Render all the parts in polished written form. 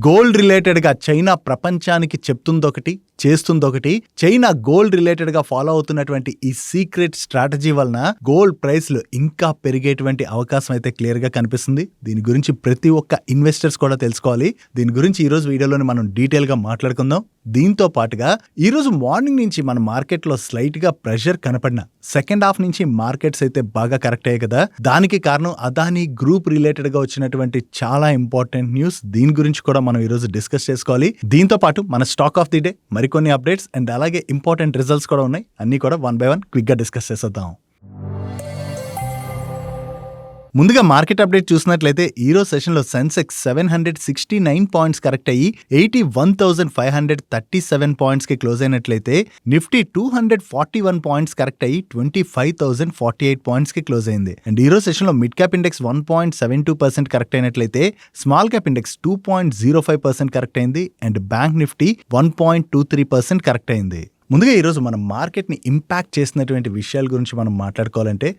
Gold రిలేటెడ్గా China ప్రపంచానికి చెప్తుందొకటి, చేస్తుందొకటి. China gold రిలేటెడ్గా ఫాలో అవుతున్నటువంటి ఈ సీక్రెట్ స్ట్రాటజీ వలన గోల్డ్ ప్రైస్లు ఇంకా పెరిగేటువంటి అవకాశం అయితే క్లియర్గా కనిపిస్తుంది. దీని గురించి ప్రతి ఒక్క ఇన్వెస్టర్స్ కూడా తెలుసుకోవాలి. దీని గురించి ఈ రోజు వీడియోలోని మనం డీటెయిల్గా మాట్లాడుకుందాం. దీంతో పాటుగా ఈ రోజు మార్నింగ్ నుంచి మన మార్కెట్లో స్లైట్గా ప్రెషర్ కనపడిన సెకండ్ హాఫ్ నుంచి మార్కెట్స్ అయితే బాగా కరెక్ట్ అయ్యాయి కదా. దానికి కారణం అదానీ గ్రూప్ రిలేటెడ్గా వచ్చినటువంటి చాలా ఇంపార్టెంట్ న్యూస్. దీని గురించి కూడా మనం ఈ రోజు డిస్కస్ చేసుకోవాలి. దీంతో పాటు మన స్టాక్ ఆఫ్ ది డే, మరికొన్ని అప్డేట్స్ అండ్ అలాగే ఇంపార్టెంట్ రిజల్ట్స్ కూడా ఉన్నాయి. అన్ని కూడా వన్ బై వన్ క్విక్గా డిస్కస్ చేసేద్దాం. ముందుగా మార్కెట్ అప్డేట్ చూసినట్లయితే ఈ రోజు సెషన్లో సెన్సెక్స్ 769 పాయింట్స్ కరెక్ట్ అయ్యి 81,537 పాయింట్స్కి క్లోజ్ అయినట్లయితే నిఫ్టీ 241 పాయింట్స్ కరెక్ట్ అయ్యి 25,048 పాయింట్స్కి క్లోజ్ అయింది. అండ్ ఈ రోజు సెషన్లో మిడ్ క్యాప్ ఇండెక్స్ 1.72% కరెక్ట్ అయినట్లయితే స్మాల్ క్యాప్ ఇండెక్స్ 2.05% కరెక్ట్ అయింది. అండ్ బ్యాంక్ నిఫ్టీ 1.23% కరెక్ట్ అయింది. ముందుగా ఈరోజు మనం మార్కెట్ని ఇంపాక్ట్ చేసినటువంటి విషయాల గురించి మనం మాట్లాడుకోవాలంటే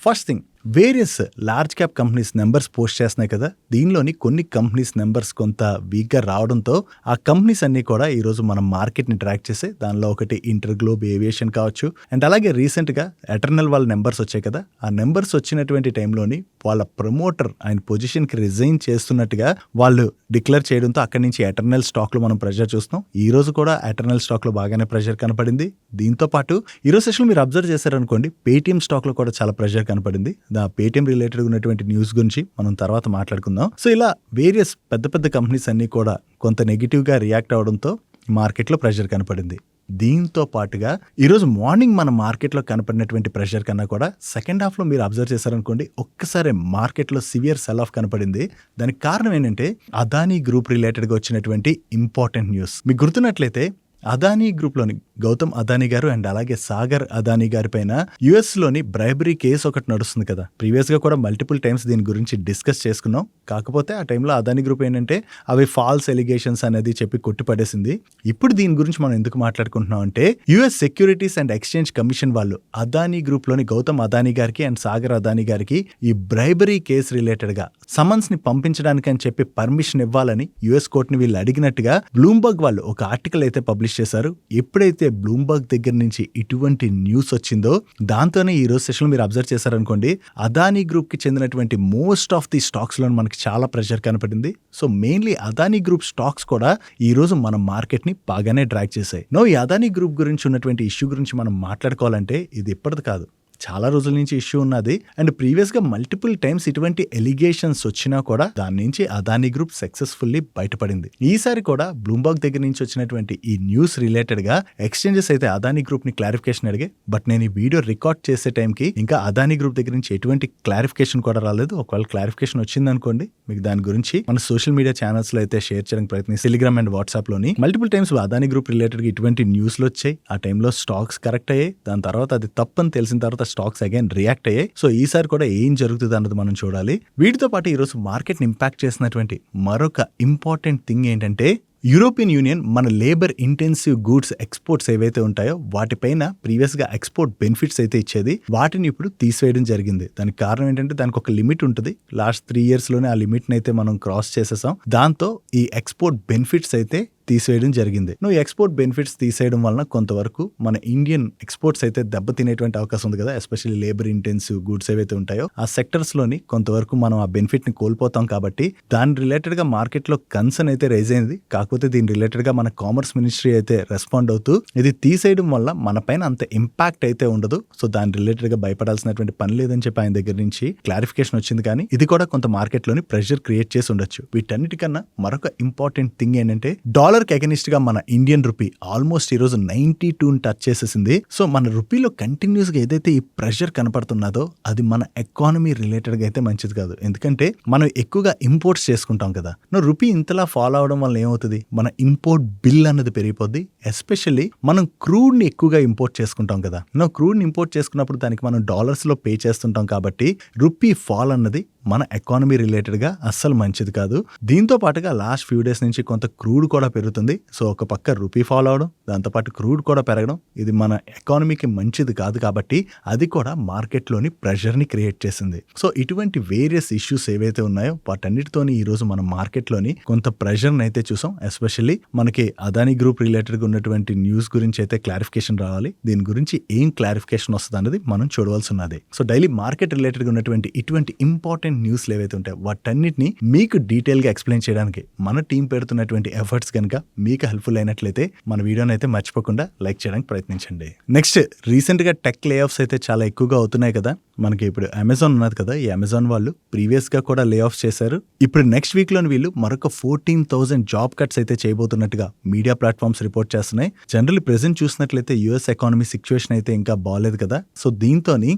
first thing, various large cap companies numbers post చేస్తున్నాయి కదా. దీనిలోని కొన్ని కంపెనీస్ నెంబర్స్ కొంత వీక్గా రావడంతో ఆ కంపెనీస్ అన్నీ కూడా ఈరోజు మనం మార్కెట్ని ట్రాక్ చేసే దానిలో ఒకటి ఇంటర్గ్లోబ్ ఏవియేషన్ కావచ్చు. అండ్ అలాగే రీసెంట్గా ఎటర్నల్ వాళ్ళ నెంబర్స్ వచ్చాయి కదా. ఆ నెంబర్స్ వచ్చినటువంటి టైంలోని వాళ్ళ ప్రమోటర్ ఆయన పొజిషన్కి రిజైన్ చేస్తున్నట్టుగా వాళ్ళు డిక్లేర్ చేయడంతో అక్కడి నుంచి ఎటర్నల్ స్టాక్లో మనం ప్రెషర్ చూస్తున్నాం. ఈ రోజు కూడా ఎటర్నల్ స్టాక్లో బాగానే ప్రెషర్ కనపడింది. దీంతో పాటు ఈరోజు సెషన్ మీరు అబ్జర్వ్ చేశారనుకోండి, పేటీఎం స్టాక్లో కూడా చాలా ప్రెషర్ కనపడింది. పేటీఎం రిలేటెడ్ ఉన్నటువంటి న్యూస్ గురించి మనం తర్వాత మాట్లాడుకుందాం. సో ఇలా వేరియస్ పెద్ద పెద్ద కంపెనీస్ అన్ని కూడా కొంత నెగిటివ్గా రియాక్ట్ అవడంతో మార్కెట్లో ప్రెషర్ కనపడింది. దీంతో పాటుగా ఈరోజు మార్నింగ్ మన మార్కెట్లో కనపడినటువంటి ప్రెషర్ కన్నా కూడా సెకండ్ హాఫ్లో మీరు అబ్జర్వ్ చేశారనుకోండి, ఒక్కసారి మార్కెట్లో సివియర్ సెల్ ఆఫ్ కనపడింది. దానికి కారణం ఏంటంటే అదానీ గ్రూప్ రిలేటెడ్గా వచ్చినటువంటి ఇంపార్టెంట్ న్యూస్. మీకు గుర్తున్నట్లయితే అదానీ గ్రూప్లోని గౌతమ్ అదానీ గారు అండ్ అలాగే సాగర్ అదానీ గారి పైన యుఎస్లోని బ్రైబరీ కేసు ఒకటి నడుస్తుంది కదా. ప్రీవియస్గా కూడా మల్టిపుల్ టైమ్స్ దీని గురించి డిస్కస్ చేసుకున్నాం. కాకపోతే ఆ టైంలో అదానీ గ్రూప్ ఏంటంటే అవి ఫాల్స్ ఎలిగేషన్స్ అనేది చెప్పి కొట్టిపడేసింది. ఇప్పుడు దీని గురించి మనం ఎందుకు మాట్లాడుకుంటున్నాం అంటే US securities and exchange commission వాళ్ళు అదానీ గ్రూప్లోని గౌతమ్ అదానీ గారికి అండ్ సాగర్ అదానీ గారికి ఈ బ్రైబరీ కేసు రిలేటెడ్గా సమన్స్ ని పంపించడానికి అని చెప్పి పర్మిషన్ ఇవ్వాలని యుఎస్ కోర్టుని వీళ్ళు అడిగినట్టుగా బ్లూంబర్గ్ వాళ్ళు ఒక ఆర్టికల్ అయితే పబ్లిష్ చేశారు. ఎప్పుడైతే బ్లూంబర్గ్ దగ్గర నుంచి ఇటువంటి న్యూస్ వచ్చిందో దాంతోనే ఈ రోజు సెషన్ మీరు అబ్జర్వ్ చేశారనుకోండి, అదానీ గ్రూప్ కి చెందినటువంటి మోస్ట్ ఆఫ్ ది స్టాక్స్ లో మనకి చాలా ప్రెషర్ కనపడింది. So mainly Adani group stocks కూడా ఈ రోజు మన మార్కెట్ ని బాగానే డ్రాగ్ చేశాయి. ఈ అదానీ గ్రూప్ గురించి ఉన్నటువంటి ఇష్యూ గురించి మనం మాట్లాడుకోవాలంటే ఇది ఇప్పటిది కాదు, చాలా రోజుల నుంచి ఇష్యూ ఉన్నది. అండ్ ప్రీవియస్గా మల్టిపుల్ టైమ్స్ ఇటువంటి ఎలిగేషన్స్ వచ్చినా కూడా దాని నుంచి అదానీ గ్రూప్ సక్సెస్ఫుల్లీ బయటపడింది. ఈసారి కూడా బ్లూంబర్గ్ దగ్గర నుంచి వచ్చినటువంటి ఈ న్యూస్ రిలేటెడ్గా ఎక్స్చేంజెస్ అయితే అదానీ గ్రూప్ని క్లారిఫికేషన్ అడిగాయి. బట్ నేను ఈ వీడియో రికార్డ్ చేసే టైంకి ఇంకా అదానీ గ్రూప్ దగ్గర నుంచి ఎటువంటి క్లారిఫికేషన్ కూడా రాలేదు. ఒకవేళ క్లారిఫికేషన్ వచ్చిందనుకోండి, మీకు దాని గురించి మన సోషల్ మీడియా ఛానల్స్లో అయితే షేర్ చేయడానికి ప్రయత్నిస్తాం. టెలిగ్రామ్ అండ్ వాట్సాప్లోని మల్టిపుల్ టైమ్స్ అదానీ గ్రూప్ రిలేటెడ్గా ఇటువంటి న్యూస్లు వచ్చాయి. ఆ టైంలో స్టాక్స్ కరెక్ట్ అయ్యాయి. దాని తర్వాత అది తప్పని తెలిసిన తర్వాత స్టాక్స్ అగైన్ రియాక్ట్ అయ్యాయి. సో ఈసారి కూడా ఏం జరుగుతుంది అన్నది మనం చూడాలి. వీటితో పాటు ఈరోజు మార్కెట్ ని ఇంపాక్ట్ చేసినటువంటి మరొక ఇంపార్టెంట్ థింగ్ ఏంటంటే యూరోపియన్ యూనియన్ మన లేబర్ ఇంటెన్సివ్ గూడ్స్ ఎక్స్పోర్ట్స్ ఏవైతే ఉంటాయో వాటిపైన ప్రీవియస్గా ఎక్స్పోర్ట్ బెనిఫిట్స్ అయితే ఇచ్చేది, వాటిని ఇప్పుడు తీసివేయడం జరిగింది. దానికి కారణం ఏంటంటే దానికి ఒక లిమిట్ ఉంటుంది. లాస్ట్ 3 years లోనే ఆ లిమిట్ని అయితే మనం క్రాస్ చేసేసాం. దాంతో ఈ ఎక్స్పోర్ట్ బెనిఫిట్స్ అయితే తీసేయడం జరిగింది. ఈ ఎక్స్పోర్ట్ బెనిఫిట్స్ తీసేయడం వలన కొంతవరకు మన ఇండియన్ ఎక్స్పోర్ట్స్ అయితే దెబ్బతినేటువంటి అవకాశం ఉంది కదా. ఎస్పెషల్లీ లేబర్ ఇంటెన్సివ్ గూడ్స్ ఏవైతే ఉంటాయో ఆ సెక్టర్స్ లోని కొంతవరకు మనం ఆ బెనిఫిట్ ని కోల్పోతాం. కాబట్టి దాని రిలేటెడ్ గా మార్కెట్ లో కన్సర్న్ అయితే రైజ్ అయింది. కాకపోతే దీని రిలేటెడ్ గా మన కామర్స్ మినిస్ట్రీ అయితే రెస్పాండ్ అవుతూ ఇది తీసేయడం వల్ల మన పైన అంత ఇంపాక్ట్ అయితే ఉండదు, సో దాని రిలేటెడ్ గా భయపడాల్సినటువంటి పని లేదని చెప్పి ఆయన దగ్గర నుంచి క్లారిఫికేషన్ వచ్చింది. కానీ ఇది కూడా కొంత మార్కెట్ లోని ప్రెషర్ క్రియేట్ చేసి ఉండొచ్చు. వీటన్నిటికన్నా మరొక ఇంపార్టెంట్ థింగ్ ఏంటంటే డాలర్ అగెనిస్ట్ గా మన ఇండియన్ రూపీ ఆల్మోస్ట్ ఈ రోజు 92 టచ్ చేసేసింది. సో మన రూపీలో కంటిన్యూస్ గా ఏదైతే ఈ ప్రెషర్ కనపడుతున్నదో అది మన ఎకానమీ రిలేటెడ్ గా అయితే మంచిది కాదు. ఎందుకంటే మనం ఎక్కువగా ఇంపోర్ట్స్ చేసుకుంటాం కదా. రూపీ ఇంతలా ఫాలో అవడం వల్ల ఏమవుతుంది, మన ఇంపోర్ట్ బిల్ అన్నది పెరిగిపోద్ది. ఎస్పెషల్లీ మనం క్రూడ్ ని ఎక్కువగా ఇంపోర్ట్ చేసుకుంటాం కదా. క్రూడ్ ని ఇంపోర్ట్ చేసుకున్నప్పుడు దానికి మనం డాలర్స్ లో పే చేస్తుంటాం. కాబట్టి రూపీ ఫాల్ అన్నది మన ఎకానమీ రిలేటెడ్గా అస్సలు మంచిది కాదు. దీంతో పాటుగా లాస్ట్ ఫ్యూ డేస్ నుంచి కొంత క్రూడ్ కూడా పెరుగుతుంది. సో ఒక పక్క రూపీ ఫాలో అవడం, దాంతోపాటు క్రూడ్ కూడా పెరగడం, ఇది మన ఎకానమీకి మంచిది కాదు. కాబట్టి అది కూడా మార్కెట్లోని ప్రెషర్ని క్రియేట్ చేసింది. సో ఇటువంటి వేరియస్ ఇష్యూస్ ఏవైతే ఉన్నాయో వాటన్నిటితోని ఈరోజు మన మార్కెట్లోని కొంత ప్రెషర్ని అయితే చూసాం. ఎస్పెషల్లీ మనకి అదానీ గ్రూప్ రిలేటెడ్గా ఉన్నటువంటి న్యూస్ గురించి అయితే క్లారిఫికేషన్ రావాలి. దీని గురించి ఏం క్లారిఫికేషన్ వస్తుంది అన్నది మనం చూడవలసి ఉన్నది. సో డైలీ మార్కెట్ రిలేటెడ్గా ఉన్నటువంటి ఇటువంటి ఇంపార్టెంట్ న్యూస్లు ఏవైతే ఉంటాయో వాటన్నిటిని మీకు డీటెయిల్గా ఎక్స్ప్లెయిన్ చేయడానికి మన టీం పెడుతున్నటువంటి ఎఫర్ట్స్ కనుక మీకు హెల్ప్ఫుల్ అయినట్లయితే మన వీడియోని అయితే మర్చిపోకుండా లైక్ చేయడానికి ప్రయత్నించండి. నెక్స్ట్, రీసెంట్గా టెక్ లే ఆఫ్స్ అయితే చాలా ఎక్కువగా అవుతున్నాయి కదా. మనకి ఇప్పుడు అమెజాన్ ఉన్నది కదా, ఈ అమెజాన్ వాళ్ళు ప్రీవియస్గా కూడా లే ఆఫ్స్ చేశారు. ఇప్పుడు నెక్స్ట్ వీక్లోని వీళ్ళు మరొక 14,000 జాబ్ కట్స్ అయితే చేయబోతున్నట్టుగా మీడియా ప్లాట్ఫామ్స్ రిపోర్ట్ చేస్తున్నాయి. జనరల్లీ ప్రెజెంట్ చూసినట్లయితే యుఎస్ ఎకానమీ సిచ్యువేషన్ అయితే ఇంకా బాగాలేదు కదా. సో దీంతోని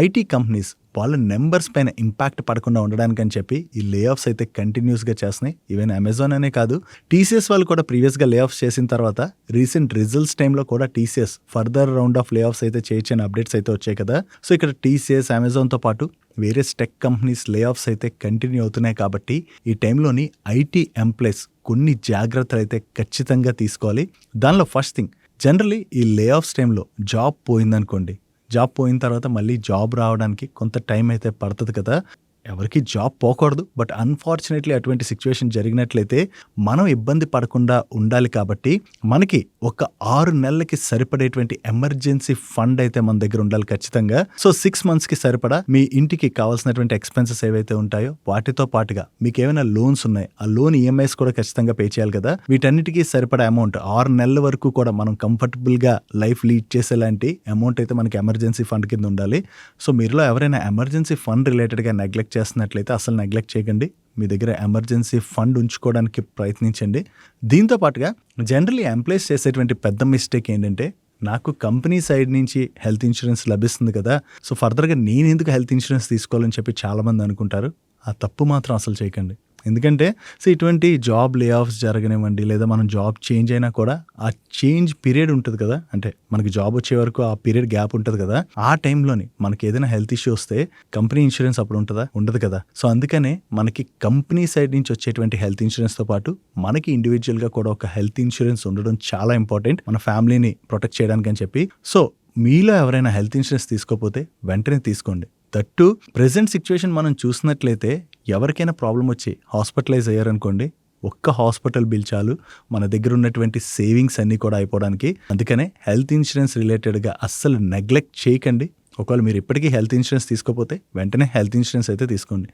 ఐటీ కంపెనీస్ వాళ్ళ నెంబర్స్ పైన ఇంపాక్ట్ పడకుండా ఉండడానికని చెప్పి ఈ లే ఆఫ్స్ అయితే కంటిన్యూస్గా చేస్తున్నాయి. ఈవెన్ అమెజాన్ అనే కాదు, టీసీఎస్ వాళ్ళు కూడా ప్రీవియస్గా లే ఆఫ్స్ చేసిన తర్వాత రీసెంట్ రిజల్ట్స్ టైంలో కూడా టీసీఎస్ ఫర్దర్ రౌండ్ ఆఫ్ లే ఆఫ్స్ అయితే చేయొచ్చని అప్డేట్స్ అయితే వచ్చాయి కదా. సో ఇక్కడ టీసీఎస్, అమెజాన్తో పాటు వేరే టెక్ కంపెనీస్ లే ఆఫ్స్ అయితే కంటిన్యూ అవుతున్నాయి. కాబట్టి ఈ టైంలోని ఐటీ ఎంప్లాయీస్ కొన్ని జాగ్రత్తలు అయితే ఖచ్చితంగా తీసుకోవాలి. దానిలో ఫస్ట్ థింగ్, జనరల్లీ ఈ లే ఆఫ్స్ టైంలో జాబ్ పోయిందనుకోండి, జాబ్ పోయిన తర్వాత మళ్ళీ జాబ్ రావడానికి కొంత టైం అయితే పడుతుంది కదా. ఎవరికి జాబ్ పోకూడదు, బట్ అన్ఫార్చునేట్లీ అటువంటి సిచ్యువేషన్ జరిగినట్లయితే మనం ఇబ్బంది పడకుండా ఉండాలి. కాబట్టి మనకి ఒక 6 నెలలకి సరిపడేటువంటి ఎమర్జెన్సీ ఫండ్ అయితే మన దగ్గర ఉండాలి ఖచ్చితంగా. సో 6 monthsకి సరిపడా మీ ఇంటికి కావాల్సినటువంటి ఎక్స్పెన్సెస్ ఏవైతే ఉంటాయో వాటితో పాటుగా మీకు ఏమైనా లోన్స్ ఉన్నాయి, ఆ లోన్ ఈఎంఐస్ కూడా ఖచ్చితంగా పే చేయాలి కదా. వీటన్నిటికీ సరిపడా అమౌంట్ 6 నెలల వరకు కూడా మనం కంఫర్టబుల్గా లైఫ్ లీడ్ చేసేలాంటి అమౌంట్ అయితే మనకి ఎమర్జెన్సీ ఫండ్ కింద ఉండాలి. సో మీరులో ఎవరైనా ఎమర్జెన్సీ ఫండ్ రిలేటెడ్గా నెగ్లెక్ట్ చేస్తున్నట్లయితే అసలు నెగ్లెక్ట్ చేయకండి. మీ దగ్గర ఎమర్జెన్సీ ఫండ్ ఉంచుకోవడానికి ప్రయత్నించండి. దీంతో పాటుగా జనరల్లీ ఎంప్లాయీస్ చేసేటువంటి పెద్ద మిస్టేక్ ఏంటంటే, నాకు కంపెనీ సైడ్ నుంచి హెల్త్ ఇన్సూరెన్స్ లభిస్తుంది కదా, సో ఫర్దర్గా నేను ఎందుకు హెల్త్ ఇన్సూరెన్స్ తీసుకోవాలని చెప్పి చాలామంది అనుకుంటారు. ఆ తప్పు మాత్రం అసలు చేయకండి. ఎందుకంటే సో ఇటువంటి జాబ్ లే ఆఫ్స్ జరగనివ్వండి, లేదా మనం జాబ్ చేంజ్ అయినా కూడా ఆ చేంజ్ పీరియడ్ ఉంటుంది కదా, అంటే మనకి జాబ్ వచ్చే వరకు ఆ పీరియడ్ గ్యాప్ ఉంటుంది కదా, ఆ టైంలోని మనకి ఏదైనా హెల్త్ ఇష్యూ వస్తే కంపెనీ ఇన్సూరెన్స్ అప్పుడు ఉంటుందా? ఉండదు కదా. సో అందుకనే మనకి కంపెనీ సైడ్ నుంచి వచ్చేటువంటి హెల్త్ ఇన్సూరెన్స్తో పాటు మనకి ఇండివిజువల్గా కూడా ఒక హెల్త్ ఇన్సూరెన్స్ ఉండడం చాలా ఇంపార్టెంట్, మన ఫ్యామిలీని ప్రొటెక్ట్ చేయడానికి అని చెప్పి. సో మీలో ఎవరైనా హెల్త్ ఇన్సూరెన్స్ తీసుకోకపోతే వెంటనే తీసుకోండి. దట్టు ప్రెజెంట్ సిచ్యువేషన్ మనం చూసినట్లయితే ఎవరికైనా ప్రాబ్లం వచ్చి హాస్పిటలైజ్ అయ్యారనుకోండి, ఒక్క హాస్పిటల్ బిల్ చాలు మన దగ్గర ఉన్నటువంటి సేవింగ్స్ అన్నీ కూడా అయిపోవడానికి. అందుకనే హెల్త్ ఇన్సూరెన్స్ రిలేటెడ్గా అస్సలు నెగ్లెక్ట్ చేయకండి. ఒకవేళ మీరు ఇప్పటికీ హెల్త్ ఇన్సూరెన్స్ తీసుకోకపోతే వెంటనే హెల్త్ ఇన్సూరెన్స్ అయితే తీసుకోండి.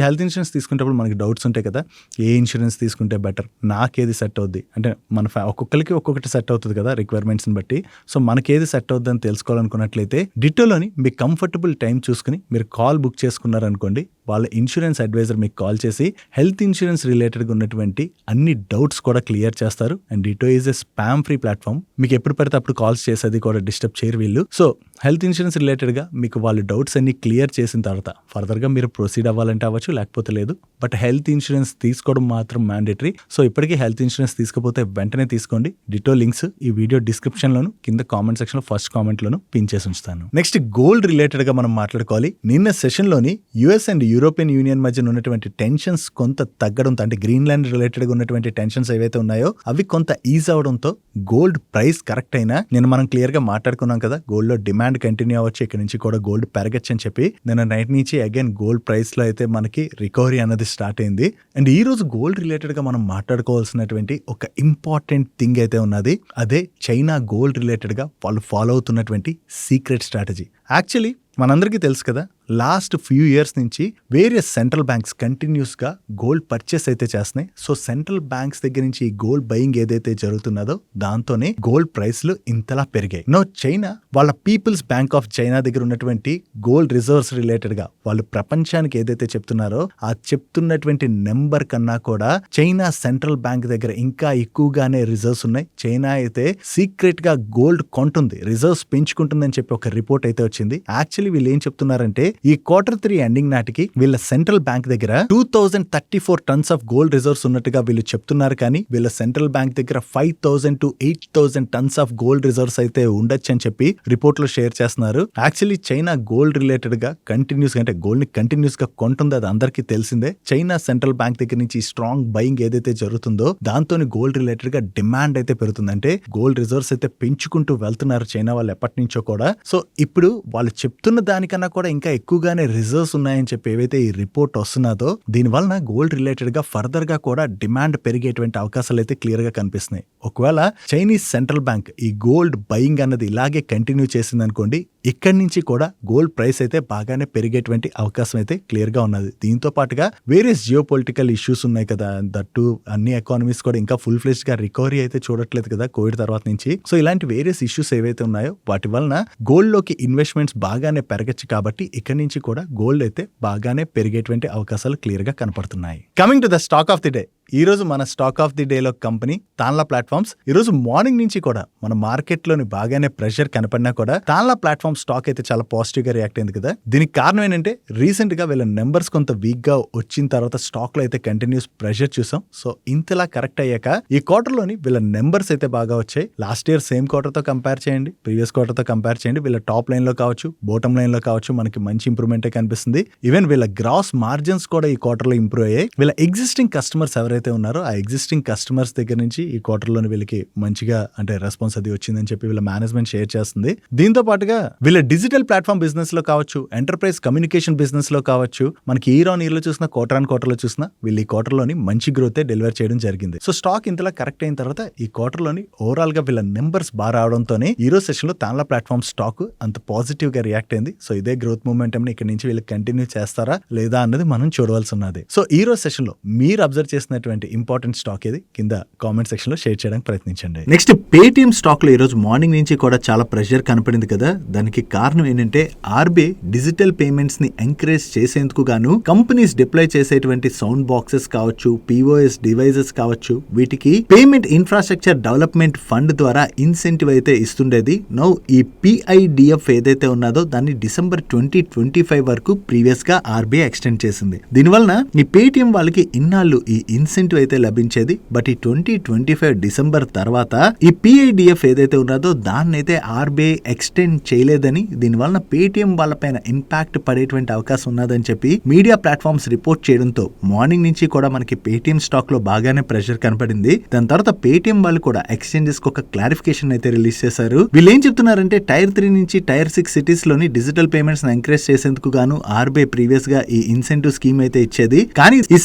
హెల్త్ ఇన్సూరెన్స్ తీసుకునేటప్పుడు మనకి డౌట్స్ ఉంటాయి కదా, ఏ ఇన్సూరెన్స్ తీసుకుంటే బెటర్, నాకేది సెట్ అవుద్ది అంటే మన ఒక్కొక్కరికి ఒక్కొక్కటి సెట్ అవుతుంది కదా రిక్వైర్మెంట్స్ని బట్టి. సో మనకేది సెట్ అవుద్ది అని తెలుసుకోవాలనుకున్నట్లయితే డిటోలోని మీ కంఫర్టబుల్ టైం చూసుకుని మీరు కాల్ బుక్ చేసుకున్నారనుకోండి, వాళ్ళ ఇన్సూరెన్స్ అడ్వైజర్ మీకు కాల్ చేసి హెల్త్ ఇన్సూరెన్స్ రిలేటెడ్గా ఉన్నటువంటి అన్ని డౌట్స్ కూడా క్లియర్ చేస్తారు. And Ditto is a spam free platform. మీకు ఎప్పుడు పడితే అప్పుడు కాల్స్ చేసేది కూడా డిస్టర్బ్ చేయరు వీళ్ళు. సో హెల్త్ ఇన్సూరెన్స్ రిలేటెడ్గా మీకు వాళ్ళు డౌట్స్ అన్ని క్లియర్ చేసిన తర్వాత ఫర్దర్గా మీరు ప్రొసీడ్ అవ్వాలంటే అవ్వచ్చు, లేకపోతే లేదు. బట్ హెల్త్ ఇన్సూరెన్స్ తీసుకోవడం మాత్రం మ్యాండేటరీ. సో ఇప్పటికీ హెల్త్ ఇన్సూరెన్స్ తీసుకోకపోతే వెంటనే తీసుకోండి. డిటో లింక్స్ ఈ వీడియో డిస్క్రిప్షన్లోను కింద కామెంట్ సెక్షన్లో ఫస్ట్ కామెంట్లోను పిన్ చేసి ఉంచుతాను. నెక్స్ట్, గోల్డ్ రిలేటెడ్గా మనం మాట్లాడుకోవాలి. నిన్న సెషన్లోని యుఎస్ అండ్ యూరోపియన్ యూనియన్ మధ్య ఉన్నటువంటి టెన్షన్స్ కొంత తగ్గడంతో, అంటే గ్రీన్లాండ్ రిలేటెడ్గా ఉన్నటువంటి టెన్షన్స్ ఏవైతే ఉన్నాయో అవి కొంత ఈజ్ అవడంతో గోల్డ్ ప్రైస్ కరెక్ట్ అయినా నిన్న మనం క్లియర్గా మాట్లాడుకున్నాం కదా, గోల్డ్లో డిమాండ్ కంటిన్యూ అవ్వచ్చు, ఇక్కడ నుంచి కూడా గోల్డ్ పెరగచ్చు అని చెప్పి. నిన్న నైట్ నుంచి అగైన్ గోల్డ్ ప్రైస్లో అయితే మనకి రికవరీ అన్నది స్టార్ట్ అయింది. అండ్ ఈ రోజు గోల్డ్ రిలేటెడ్గా మనం మాట్లాడుకోవాల్సినటువంటి ఒక ఇంపార్టెంట్ థింగ్ అయితే ఉన్నది. అదే చైనా గోల్డ్ రిలేటెడ్గా వాళ్ళు ఫాలో అవుతున్నటువంటి సీక్రెట్ స్ట్రాటజీ. యాక్చువల్లీ మనందరికీ తెలుసు కదా, లాస్ట్ ఫ్యూ ఇయర్స్ నుంచి వేరియస్ సెంట్రల్ బ్యాంక్స్ కంటిన్యూస్గా గోల్డ్ పర్చేస్ అయితే చేస్తున్నాయి. సో సెంట్రల్ బ్యాంక్స్ దగ్గర నుంచి ఈ గోల్డ్ బయింగ్ ఏదైతే జరుగుతున్నదో దాంతోనే గోల్డ్ ప్రైస్లు ఇంతలా పెరిగాయి. నో చైనా వాళ్ళ పీపుల్స్ బ్యాంక్ ఆఫ్ చైనా దగ్గర ఉన్నటువంటి గోల్డ్ రిజర్వ్స్ రిలేటెడ్గా వాళ్ళు ప్రపంచానికి ఏదైతే చెప్తున్నారో ఆ చెప్తున్నటువంటి నెంబర్ కన్నా కూడా చైనా సెంట్రల్ బ్యాంక్ దగ్గర ఇంకా ఎక్కువగానే రిజర్వ్స్ ఉన్నాయి. చైనా అయితే సీక్రెట్ గా గోల్డ్ కొంటుంది, రిజర్వ్స్ పెంచుకుంటుందని చెప్పి ఒక రిపోర్ట్ అయితే వచ్చింది. యాక్చువల్లీ వీళ్ళు ఏం చెప్తున్నారంటే ఈ Q3 ఎండింగ్ నాటికి వీళ్ళ సెంట్రల్ బ్యాంక్ దగ్గర 2034 టన్స్ ఆఫ్ గోల్డ్ రిజర్వ్స్ ఉన్నట్టుగా వీళ్ళు చెప్తున్నారు. కానీ వీళ్ళ సెంట్రల్ బ్యాంక్ దగ్గర 5000 to 8000 tons of gold reserves అయితే ఉండొచ్చు అని చెప్పి రిపోర్ట్ లో షేర్ చేస్తున్నారు. యాక్చువల్లీ చైనా గోల్డ్ రిలేటెడ్ గా కంటిన్యూస్ గా అంటే గోల్డ్ ని కంటిన్యూస్ గా కొంటుంది, అది అందరికీ తెలిసిందే. చైనా సెంట్రల్ బ్యాంక్ దగ్గర నుంచి స్ట్రాంగ్ బయింగ్ ఏదైతే జరుగుతుందో దాంతో గోల్డ్ రిలేటెడ్ గా డిమాండ్ అయితే పెరుగుతుంది. అంటే గోల్డ్ రిజర్వ్స్ అయితే పెంచుకుంటూ వెళ్తున్నారు చైనా వాళ్ళు ఎప్పటి నుంచో కూడా. సో ఇప్పుడు వాళ్ళు చెప్తున్న దానికన్నా కూడా ఇంకా ఎక్కువగానే రిజర్వ్స్ ఉన్నాయని చెప్పి ఏవైతే ఈ రిపోర్ట్ వస్తున్నదో దీని వలన గోల్డ్ రిలేటెడ్ గా ఫర్దర్ గా కూడా డిమాండ్ పెరిగేటువంటి అవకాశాలు అయితే క్లియర్ గా కనిపిస్తున్నాయి. ఒకవేళ చైనీస్ సెంట్రల్ బ్యాంక్ ఈ గోల్డ్ బయింగ్ అన్నది ఇలాగే కంటిన్యూ చేసింది అనుకోండి, ఇక్కడి నుంచి కూడా గోల్డ్ ప్రైస్ అయితే బాగానే పెరిగేటువంటి అవకాశం అయితే క్లియర్ గా ఉన్నది. దీంతో పాటుగా వేరియస్ జియో పొలిటికల్ ఇష్యూస్ ఉన్నాయి కదా, దట్టు అన్ని ఎకానమీస్ కూడా ఇంకా ఫుల్ ఫ్లెజ్డ్ గా రికవరీ అయితే చూడట్లేదు కదా కోవిడ్ తర్వాత నుంచి. సో ఇలాంటి వేరియస్ ఇష్యూస్ ఏవైతే ఉన్నాయో వాటి వలన గోల్డ్ లోకి ఇన్వెస్ట్మెంట్స్ బాగానే పెరగచ్చు. కాబట్టి ఇక్కడి నుంచి కూడా గోల్డ్ అయితే బాగానే పెరిగేటువంటి అవకాశాలు క్లియర్ గా కనపడుతున్నాయి. Coming to the stock of the day. ఈ రోజు మన స్టాక్ ఆఫ్ ది డే లో కంపెనీ తాన్లా ప్లాట్ఫామ్స్. ఈ రోజు మార్నింగ్ నుంచి కూడా మన మార్కెట్ లోని బాగానే ప్రెషర్ కనపడినా కూడా తాన్లా ప్లాట్ఫామ్ స్టాక్ అయితే చాలా పాజిటివ్ గా రియాక్ట్ అయింది కదా. దీనికి కారణం ఏంటంటే రీసెంట్ గా వీళ్ళ నెంబర్స్ కొంత వీక్ గా వచ్చిన తర్వాత స్టాక్ లో అయితే కంటిన్యూస్ ప్రెషర్ చూసాం. సో ఇంతలా కరెక్ట్ అయ్యాక ఈ క్వార్టర్ లోని వీళ్ళ నెంబర్స్ అయితే బాగా వచ్చాయి. లాస్ట్ ఇయర్ సేమ్ క్వార్టర్ తో కంపేర్ చేయండి, ప్రీవియస్ క్వార్టర్ తో కంపేర్ చేయండి, వీళ్ళ టాప్ లైన్ లో కావచ్చు బాటమ్ లైన్ లో కావచ్చు మనకి మంచి ఇంప్రూవ్మెంట్ కనిపిస్తుంది. ఈవెన్ వీళ్ళ గ్రాస్ మార్జిన్స్ కూడా ఈ క్వార్టర్ లో ఇంప్రూవ్ అయ్యాయి. వీళ్ళ ఎగ్జిస్టింగ్ కస్టమర్స్ ఎవరైతే ఉన్నారో ఆ ఎగ్జిస్టింగ్ కస్టమర్స్ దగ్గర నుంచి ఈ క్వార్టర్లోని వీళ్ళకి మంచిగా అంటే రెస్పాన్స్ అది వచ్చిందని చెప్పి వీళ్ళ మేనేజ్మెంట్ షేర్ చేస్తుంది. దీంతో పాటుగా వీళ్ళ డిజిటల్ ప్లాట్ఫామ్ బిజినెస్ లో కావచ్చు, ఎంటర్ప్రైజ్ కమ్యూనికేషన్ బిజినెస్ లో కావచ్చు, మనకి ఇయర్ ఆన్ ఇయర్ లో చూసినా క్వార్టర్ ఆన్ క్వార్టర్ లో చూసినా వీళ్ళు ఈ క్వార్టర్ లోని మంచి గ్రోత్ డెలివర్ చేయడం జరిగింది. సో స్టాక్ ఇంతలా కరెక్ట్ అయిన తర్వాత ఈ క్వార్టర్ లోని ఓవరాల్ గా వీళ్ళ నెంబర్స్ బాగా రావడంతోనే ఈ రోజు సెషన్ లో తాన్లా ప్లాట్ఫామ్ స్టాక్ అంత పాజిటివ్ గా రియాక్ట్ అయింది. సో ఇదే గ్రోత్ మూమెంటం ఇక్కడ నుంచి వీళ్ళు కంటిన్యూ చేస్తారా లేదా అన్నది మనం చూడవలసి ఉన్నది. సో ఈ రోజు సెషన్ లో మీరు అబ్జర్వ్ చేసినటువంటి ఇంపార్టెంట్ స్టాక్ ఏది కింద కామెంట్ సెక్షన్ లో షేర్ చేయడానికి ప్రయత్నించండి. నెక్స్ట్ పేటిఎం స్టాక్ లో ఈ రోజు మార్నింగ్ నుంచి కూడా చాలా ప్రెషర్ కనపడింది కదా. దానికి కారణం ఏంటంటే ఆర్బీఐ డిజిటల్ పేమెంట్స్ ని ఎంకరేజ్ చేసేందుకు గాను కంపెనీస్ డిప్లాయ్ చేసేటువంటి సౌండ్ బాక్సెస్ కావచ్చు, పిఓఎస్ డివైజెస్ కావచ్చు, వీటికి పేమెంట్ ఇన్ఫ్రాస్ట్రక్చర్ డెవలప్మెంట్ ఫండ్ ద్వారా ఇన్సెంటివ్ అయితే ఇస్తుండేది. నౌ ఈ పిఐడిఎఫ్ ఏదైతే ఉన్నదో దాన్ని డిసెంబర్ 2025 వరకు ప్రీవియస్ గా ఆర్బీఐ ఎక్స్టెండ్ చేసింది. దీనివల్ల ఈ పేటిఎం వాళ్ళకి ఇన్నాళ్ళు ఈ ఇన్సెంటివ్ అయితే లభించేది. బట్ ఈ 2025 డిసెంబర్ తర్వాత ఈ పిఐడిఎఫ్ ఏదైతే ఉన్నదో దాన్ని అయితే ఆర్బీఐ ఎక్స్టెండ్ చేయలేదని, దీనివల్ల పేటిఎం వాళ్ళపైన ఇంపాక్ట్ పడేటువంటి అవకాశం ఉన్నదని చెప్పి మీడియా ప్లాట్ఫామ్స్ రిపోర్ట్ చేయడంతో మార్నింగ్ నుంచి కూడా మనకి పేటిఎం స్టాక్ లో బాగానే ప్రెషర్ కనపడింది. దాని తర్వాత పేటిఎం వాళ్ళు కూడా ఎక్స్చేంజెస్ కి ఒక క్లారిఫికేషన్ అయితే రిలీజ్ చేశారు. వీళ్ళు ఏం చెప్తున్నారంటే టైర్ 3 నుంచి టైర్ 6 సిటీస్ లోని డిజిటల్ పేమెంట్స్ ఎంకరేజ్ చేసేందుకు గాను ఆర్బీఐ ప్రీవియస్ గా ఈ ఇన్సెంటివ్ స్కీమ్ అయితే ఇచ్చేది. కానీ ఈ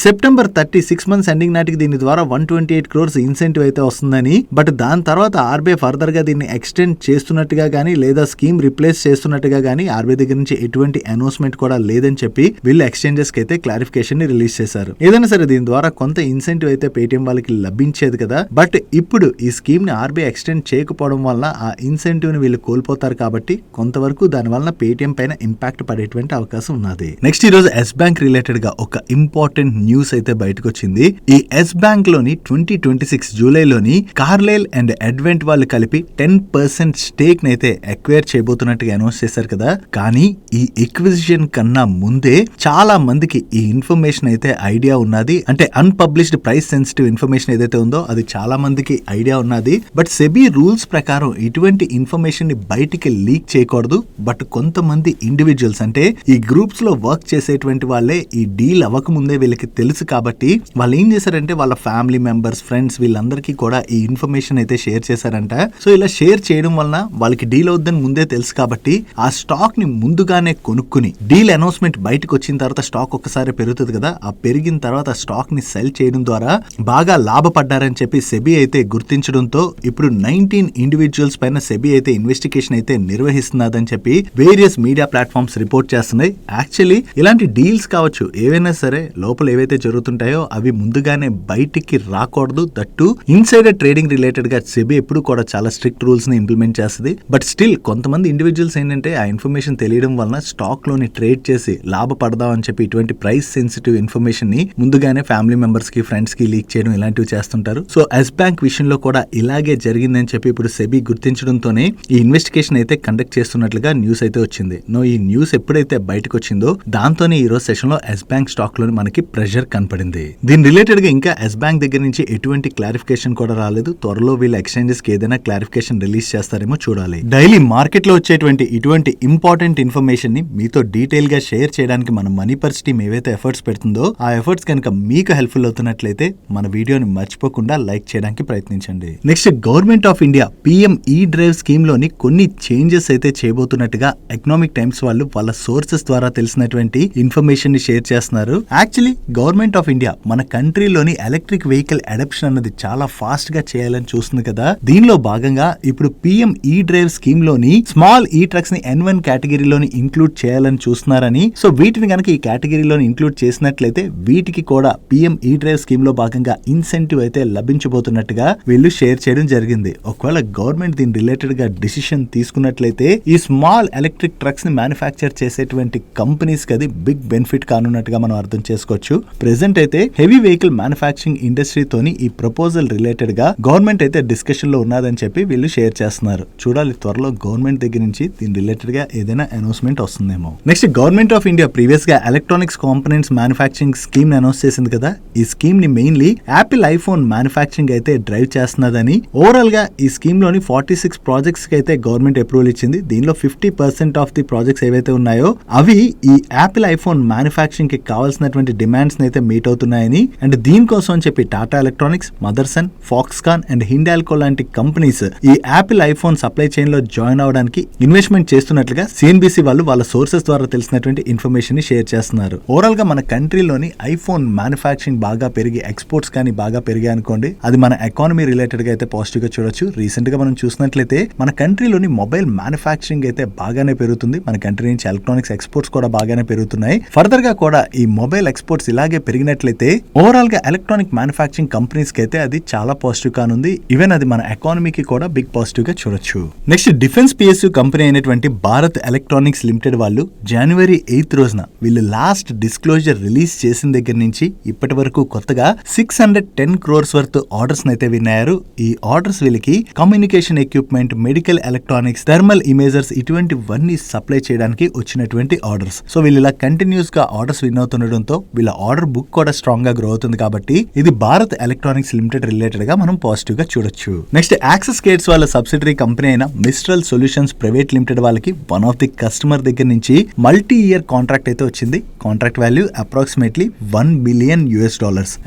సెప్టెంబర్ 30 6 months ఎండింగ్ నాటికి దీని ద్వారా 128 crores ఇన్సెంటివ్ అయితే వస్తుందని, బట్ దాని తర్వాత ఆర్బీఐ ఫర్దర్ గా దీన్ని ఎక్స్టెండ్ చేస్తున్నట్టుగా గానీ లేదా స్కీమ్ రిప్లేస్ చేస్తున్నట్టుగా గానీ ఆర్బీఐ దగ్గర నుంచి ఎటువంటి అనౌన్స్మెంట్ కూడా లేదని చెప్పి వీళ్ళు ఎక్స్చేంజెస్ కి అయితే క్లారిఫికేషన్ ని రిలీజ్ చేశారు. ఏదైనా సరే దీని ద్వారా కొంత ఇన్సెంటివ్ అయితే పేటిఎం వాళ్ళకి లభించేది కదా. బట్ ఇప్పుడు ఈ స్కీమ్ ని ఆర్బీఐ ఎక్స్టెండ్ చేయకపోవడం వల్ల ఆ ఇన్సెంటివ్ ని వీళ్ళు కోల్పోతారు. కాబట్టి కొంతవరకు దాని వల్ల పేటిఎం పైన ఇంపాక్ట్ పడేటువంటి అవకాశం ఉన్నది. నెక్స్ట్ ఈ రోజు ఎస్ బ్యాంక్ రిలేటెడ్ గా ఒక ఇంపార్టెంట్ న్యూస్ అయితే బయటకు వచ్చింది. ఈ ఎస్ బ్యాంక్ లోని 2026 జూలైలోని కార్లైల్ అండ్ అడ్వెంట్ వాళ్ళు కలిపి 10% స్టేక్ నైతే ఎక్వైర్ చేయబోతున్నట్టుగా అనౌన్స్ చేశారు కదా. కానీ ఈ ఎక్విజిషన్ కన్నా ముందే చాలా మందికి ఈ ఇన్ఫర్మేషన్ అయితే ఐడియా ఉన్నది. అంటే అన్పబ్లిష్డ్ ప్రైస్ సెన్సిటివ్ ఇన్ఫర్మేషన్ ఏదైతే ఉందో అది చాలా మందికి ఐడియా ఉన్నది. బట్ సెబీ రూల్స్ ప్రకారం ఇటువంటి ఇన్ఫర్మేషన్ ని బయటికి లీక్ చేయకూడదు. బట్ కొంతమంది ఇండివిజువల్స్ అంటే ఈ గ్రూప్స్ లో వర్క్ చేసేటువంటి వాళ్ళే ఈ డీల్ అవ్వకముందే వీళ్ళకి తెలుసు. కాబట్టి వాళ్ళు ఏం చేశారంటే వాళ్ళ ఫ్యామిలీ మెంబర్స్, ఫ్రెండ్స్ వీళ్ళందరికీ కూడా ఈ ఇన్ఫర్మేషన్ అయితే షేర్ చేశారంట. సో ఇలా షేర్ చేయడం వలన వాళ్ళకి డీల్ అవుద్దని ముందే తెలుసు. కాబట్టి ఆ స్టాక్ ని ముందుగానే కొనుక్కుని డీల్ అనౌన్స్మెంట్ బయటకు వచ్చిన తర్వాత స్టాక్ ఒక్కసారి పెరుగుతుంది కదా, ఆ పెరిగిన తర్వాత స్టాక్ ని సెల్ చేయడం ద్వారా బాగా లాభపడ్డారని చెప్పి సెబీ అయితే గుర్తించడంతో ఇప్పుడు 19 ఇండివిజువల్స్ పైన సెబీ అయితే ఇన్వెస్టిగేషన్ అయితే నిర్వహిస్తున్నదని చెప్పి వేరియస్ మీడియా ప్లాట్ఫామ్స్ రిపోర్ట్ చేస్తున్నాయి. యాక్చువల్లీ ఇలాంటి డీల్స్ కావచ్చు ఏవైనా సరే లోపల ఏవైతే జరుగుతుంటాయో అవి ముందుగా ముందుగానే బయటికి రాకూడదు. దట్టు ఇన్సైడర్ ట్రేడింగ్ రిలేటెడ్ గా సెబీ ఎప్పుడు కూడా చాలా స్ట్రిక్ట్ రూల్స్ ని ఇంప్లిమెంట్ చేస్తుంది. బట్ స్టిల్ కొంతమంది ఇండివిజువల్స్ ఏంటంటే ఆ ఇన్ఫర్మేషన్ తెలియడం వలన స్టాక్ లోని ట్రేడ్ చేసి లాభపడదాం అని చెప్పి ఇటువంటి ప్రైస్ సెన్సిటివ్ ఇన్ఫర్మేషన్ ని ముందుగానే ఫ్యామిలీ మెంబర్స్ కి, ఫ్రెండ్స్ కి లీక్ చేయడం ఇలాంటివి చేస్తుంటారు. సో ఎస్ బ్యాంక్ విషయంలో కూడా ఇలాగే జరిగిందని చెప్పి ఇప్పుడు సెబీ గుర్తించడంతోనే ఈ ఇన్వెస్టిగేషన్ అయితే కండక్ట్ చేస్తున్నట్లుగా న్యూస్ అయితే వచ్చింది. ఈ న్యూస్ ఎప్పుడైతే బయటకు వచ్చిందో దాంతోనే ఈ రోజు సెషన్ లో ఎస్ బ్యాంక్ స్టాక్ లో మనకి ప్రెషర్ కనపడింది. దీని రిలేటెడ్ గా ఇంకా ఎస్ బ్యాంక్ దగ్గర నుంచి ఎటువంటి క్లారిఫికేషన్ కూడా రాలేదు. త్వరలో వీళ్ళ ఎక్స్చేంజెస్ కి ఏదైనా క్లారిఫికేషన్ రిలీజ్ చేస్తారేమో చూడాలి. డైలీ మార్కెట్ లో వచ్చేటువంటి ఇటువంటి ఇంపార్టెంట్ ఇన్ఫర్మేషన్ ని మీతో డీటెయిల్ గా షేర్ చేయడానికి మన మనీ పర్స్ టీమ్ ఏవైతే ఎఫర్ట్స్ పెడుతుందో ఆ ఎఫర్ట్స్ కనుక మీకు హెల్ప్ఫుల్ అవుతున్నట్లయితే మన వీడియోని మర్చిపోకుండా లైక్ చేయడానికి ప్రయత్నించండి. Next, government of India PM ఈ డ్రైవ్ స్కీమ్ లోని కొన్ని చేంజెస్ అయితే చేయబోతున్నట్టుగా ఎకనామిక్ టైమ్స్ వాళ్ళు వాళ్ళ సోర్సెస్ ద్వారా తెలిసినటువంటి ఇన్ఫర్మేషన్ ని షేర్ చేస్తున్నారు. యాక్చువల్లీ గవర్నమెంట్ ఆఫ్ ఇండియా మన కంట్రీలోని ఎలక్ట్రిక్ వెహికల్ అడాప్షన్ అన్నది చాలా ఫాస్ట్ గా చేయాలని చూస్తుంది కదా. దీనిలో భాగంగా ఇప్పుడు పిఎం ఈ డ్రైవ్ స్కీమ్ లోని స్మాల్ ఈ ట్రక్స్ ని N1 కేటగిరీలోని ఇంక్లూడ్ చేయాలని చూస్తున్నారని, సో వీటిని కనుక ఈ కేటగిరీలోని ఇంక్లూడ్ చేసినట్లయితే వీటికి కూడా పిఎం ఈ డ్రైవ్ స్కీమ్ లో భాగంగా ఇన్సెంటివ్ అయితే లభించబోతున్నట్టుగా వీళ్ళు షేర్ చేయడం జరిగింది. ఒకవేళ గవర్నమెంట్ దీని రిలేటెడ్ గా డిసిషన్ తీసుకున్నట్లయితే ఈ స్మాల్ ఎలక్ట్రిక్ ట్రక్స్ ని మ్యానుఫ్యాక్చర్ చేసేటువంటి కంపెనీస్ కి అది బిగ్ బెనిఫిట్ కానున్నట్టుగా మనం అర్థం చేసుకోవచ్చు. ప్రెసెంట్ అయితే హెవీ వెహికల్ మ్యానుఫ్యాక్చరింగ్ ఇండస్ట్రీతోని ఈ ప్రపోజల్ రిలేటెడ్ గా గవర్నమెంట్ అయితే డిస్కషన్ లో ఉన్నదని చెప్పి వీళ్ళు షేర్ చేస్తున్నారు. చూడాలి త్వరలో గవర్నమెంట్ దగ్గర నుంచి దీని రిలేటెడ్ గా ఏదైనా అనౌన్స్మెంట్ వస్తుందేమో. Next, government of India previous గా electronics components manufacturing scheme announce చేసింది కదా. ఈ స్కీమ్ ని మెయిన్లీ యాపిల్ ఐఫోన్ మ్యానుఫ్యాక్చరింగ్ అయితే డ్రైవ్ చేస్తున్నదని, ఓవరాల్ గా ఈ స్కీమ్ లోని 46 ప్రాజెక్ట్స్ కి అయితే గవర్నమెంట్ అప్రూవల్ ఇచ్చింది. దీనిలో 50% ఆఫ్ ది ప్రాజెక్ట్స్ ఏవైతే ఉన్నాయో అవి ఈ యాపిల్ ఐఫోన్ మ్యానుఫ్యాక్చరింగ్ కి కావాల్సినటువంటి డిమాండ్స్ అయితే మీట్ అవుతున్నాయని, అండ్ దీనికోసం అని చెప్పి Tata electronics, Motherson, Foxconn and Hindalco లాంటి కంపెనీస్ ఈ యాపిల్ ఐఫోన్ సప్లై చైన్ లో జాయిన్ అవడానికి ఇన్వెస్ట్మెంట్ చేస్తున్నట్లుగా సిఎన్బిసి వాళ్ళు వాళ్ళ సోర్సెస్ ద్వారా తెలిసినటువంటి ఇన్ఫర్మేషన్ ని షేర్ చేస్తున్నారు. ఓవరాల్ గా మన కంట్రీలోని ఐఫోన్ మ్యానుఫ్యాక్చరింగ్ బాగా పెరిగి ఎక్స్పోర్ట్స్ కానీ బాగా పెరిగాయి అనుకోండి, అది మన ఎకానమీ రిలేటెడ్ గా అయితే పాజిటివ్ గా చూడొచ్చు. రీసెంట్ గా మనం చూసినట్లయితే మన కంట్రీలోని మొబైల్ మ్యానుఫ్యాక్చరింగ్ అయితే బాగానే పెరుగుతుంది. మన కంట్రీ నుంచి ఎలక్ట్రానిక్స్ ఎక్స్పోర్ట్స్ కూడా బాగానే పెరుగుతున్నాయి. ఫర్దర్ గా కూడా ఈ మొబైల్ ఎక్స్పోర్ట్స్ ఇలాగే పెరిగినట్లయితే ఓవరాల్ గా ఎలక్ట్రానిక్ మ్యానుఫ్యాక్చరింగ్ కంపెనీస్ కి అయితే అది చాలా పాజిటివ్ కానుంది. ఈవెన్ అది మన ఎకానమీకి కూడా బిగ్ పాజిటివ్ గా చూడొచ్చు. నెక్స్ట్, డిఫెన్స్ పిఎస్యు కంపెనీ అయినటువంటి భారత్ ఎలక్ట్రానిక్స్ లిమిటెడ్ వాళ్ళు జనవరి 8 రోజున వీళ్ళు లాస్ట్ డిస్క్లోజర్ రిలీజ్ చేసిన దగ్గర నుంచి ఇప్పటి వరకు కొత్తగా 610 crores వర్త్ ఆర్డర్స్ అయితే విన్నారు. ఈ ఆర్డర్స్ వీళ్ళకి communication equipment, medical electronics, thermal imagers ఇటువంటివన్నీ సప్లై చేయడానికి వచ్చినటువంటి ఆర్డర్స్. సో వీళ్ళు ఇలా కంటిన్యూస్ గా ఆర్డర్స్ విన్ అవుతుండటంతో వీళ్ళ ఆర్డర్ బుక్ కూడా స్ట్రాంగ్ గా గ్రో అవుతుంది. కాబట్టి ఇది భారత్ ఎలక్ట్రానిక్స్ లిమిటెడ్ రిలేటెడ్ గా మనం పాజిటివ్ గా చూడొచ్చు. నెక్స్ట్, యాక్సెస్ కేట్స్ వాళ్ళ సబ్సిడరీ కంపెనీ అయిన మిస్ట్రల్ సొల్యూషన్స్ ప్రైవేట్ లిమిటెడ్ వాళ్ళకి వన్ ఆఫ్ ది కస్టమర్ దగ్గర నుంచి మల్టీ ఇయర్ కాంట్రాక్ట్ అయితే వచ్చింది. Contract value approximately $1 billion.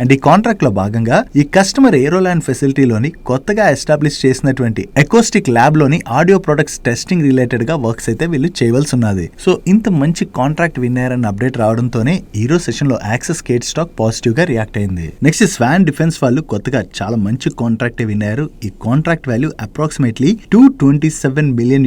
And ఈ కాంట్రాక్ట్ లో భాగంగా ఈ కస్టమర్ ఏరోలాండ్ ఫెసిలిటీలోని కొత్తగా ఎస్టాబ్లిష్ చేసినటువంటి ఎకోస్టిక్ ల్యాబ్ లోని ఆడియో ప్రొడక్ట్స్ టెస్టింగ్ రిలేటెడ్ గా వర్క్స్ అయితే వీళ్ళు చేయవలసి ఉన్నది. సో ఇంత మంచి కాంట్రాక్ట్ విన్నారన్న అప్డేట్ రావడంతోనే ఈ రోజు సెషన్ లో యాక్సెస్ కేట్ స్టాక్ పాజిటివ్ గా రియాక్ట్ అయింది. నెక్స్ట్, స్వాన్ డిఫెన్స్ వాళ్ళు కొత్తగా చాలా మంచి కాంట్రాక్ట్ విన్నారు. ఈ కాంట్రాక్ట్ వాల్యూ అప్రాక్సిమేట్లీ $227 million.